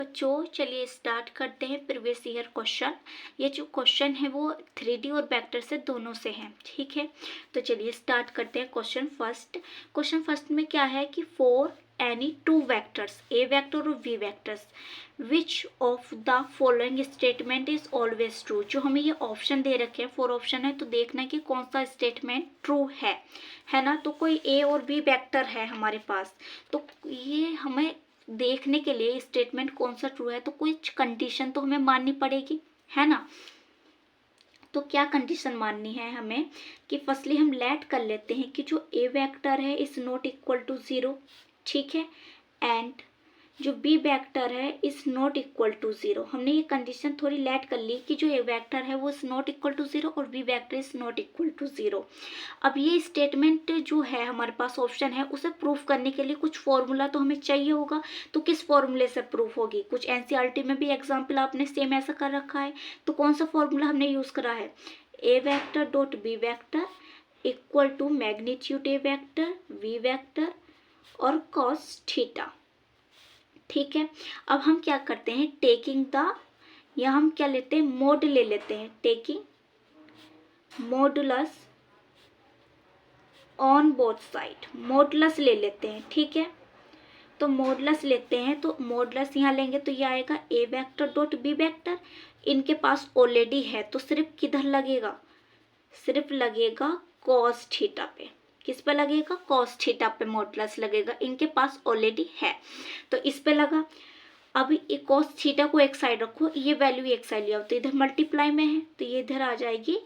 बच्चों चलिए स्टार्ट करते हैं प्रीवियस ईयर क्वेश्चन। ये जो क्वेश्चन है वो 3D और वेक्टर से दोनों से हैं, ठीक है। तो चलिए स्टार्ट करते हैं क्वेश्चन फर्स्ट में क्या है कि for any two vectors A vector और V vectors which of the following statement is always true. जो हमें ये ऑप्शन दे रखे हैं, 4 ऑप्शन है, तो देखना है कि कौन सा स्टेटमेंट ट्रू है ना। तो कोई ए और बी वेक्टर है हमारे पास, तो ये हमें देखने के लिए स्टेटमेंट कौन सा ट्रू है तो कुछ कंडीशन तो हमें माननी पड़ेगी, है ना। तो क्या कंडीशन माननी है हमें कि फर्स्टली हम लेट कर लेते हैं कि जो ए वेक्टर है इज नॉट इक्वल टू 0, ठीक है, एंड जो बी वेक्टर है इज नॉट इक्वल टू 0। हमने ये कंडीशन थोड़ी लेट कर ली कि जो ए वेक्टर है वो इज नॉट इक्वल टू 0 और B vector is not equal to 0। अब ये स्टेटमेंट जो है हमारे पास ऑप्शन है उसे प्रूफ करने के लिए कुछ फॉर्मूला तो हमें चाहिए होगा। तो किस फॉर्मूले से प्रूफ होगी? कुछ एनसीईआरटी में भी एग्जाम्पल आपने सेम ऐसा कर रखा है। तो कौन सा फॉर्मूला हमने यूज करा है? A vector dot B vector equal to magnitude A vector V vector और कॉस थीटा, ठीक है। अब हम क्या करते हैं, टेकिंग द, या हम क्या लेते हैं, मोड ले लेते हैं, taking modulus on both side, modulus ले लेते हैं, ठीक है। तो मॉडुलस लेते हैं, तो मॉडुलस यहाँ लेंगे तो ये आएगा ए वेक्टर डॉट बी वेक्टर। इनके पास ऑलरेडी है तो सिर्फ किधर लगेगा, सिर्फ लगेगा कॉस थीटा पे। किस पे लगेगा? कॉस थीटा पे मॉडुलस लगेगा, इनके पास ऑलरेडी है तो इस पे लगा। अब ये कॉस थीटा को एक साइड रखो, ये वैल्यू एक साइड लिया तो इधर मल्टीप्लाई में है तो ये इधर आ जाएगी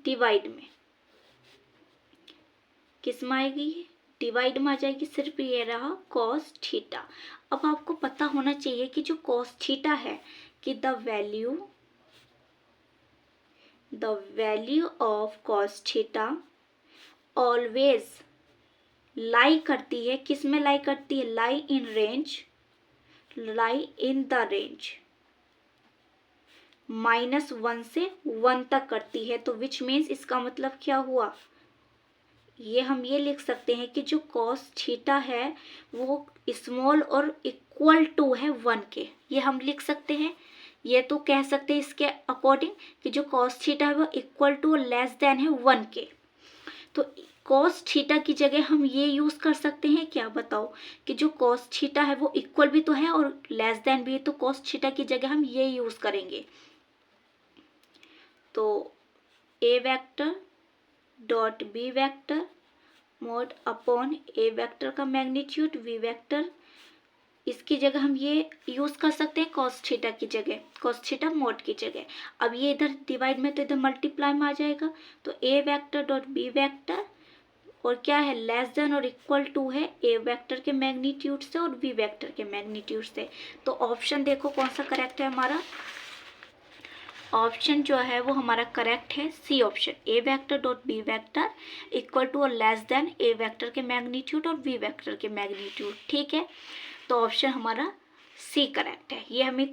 डिवाइड में। किस में आएगी? डिवाइड में आ जाएगी। सिर्फ ये रहा कॉस थीटा। अब आपको पता होना चाहिए कि जो कॉस थीटा है कि the value of cos theta always लाई करती है, किस में लाई करती है? लाई इन द रेंज -1 से 1 तक करती है। तो विच मीन्स इसका मतलब क्या हुआ? ये हम ये लिख सकते हैं कि जो कॉस थीटा है वो स्मॉल और इक्वल टू है 1 के, ये हम लिख सकते हैं। ये तो कह सकते हैं इसके अकॉर्डिंग कि जो कॉस थीटा है वो इक्वल टू लेस देन है 1 के। तो कॉस थीटा की जगह हम ये यूज कर सकते हैं, क्या बताओ, कि जो कॉस थीटा है वो इक्वल भी तो है और लेस देन भी है, तो कॉस थीटा की जगह हम ये यूज करेंगे। तो A vector dot B vector mod upon A vector का मैग्नीट्यूड वी वेक्टर, इसकी जगह हम ये यूज कर सकते हैं कॉस थीटा की जगह, कॉस थीटा मोड की जगह। अब ये इधर डिवाइड में तो इधर मल्टीप्लाई में आ जाएगा। तो A vector dot B vector और क्या है, लेस देन और इक्वल टू है ए वेक्टर के मैग्नीट्यूड से और बी वेक्टर के मैग्नीट्यूड से। तो ऑप्शन देखो कौन सा करेक्ट है हमारा। ऑप्शन जो है वो हमारा करेक्ट है C option, A vector dot B vector equal to और लेस देन ए वेक्टर के मैग्नीट्यूड और बी वेक्टर के मैग्नीट्यूड, ठीक है। तो ऑप्शन हमारा सी करेक्ट है। ये हमें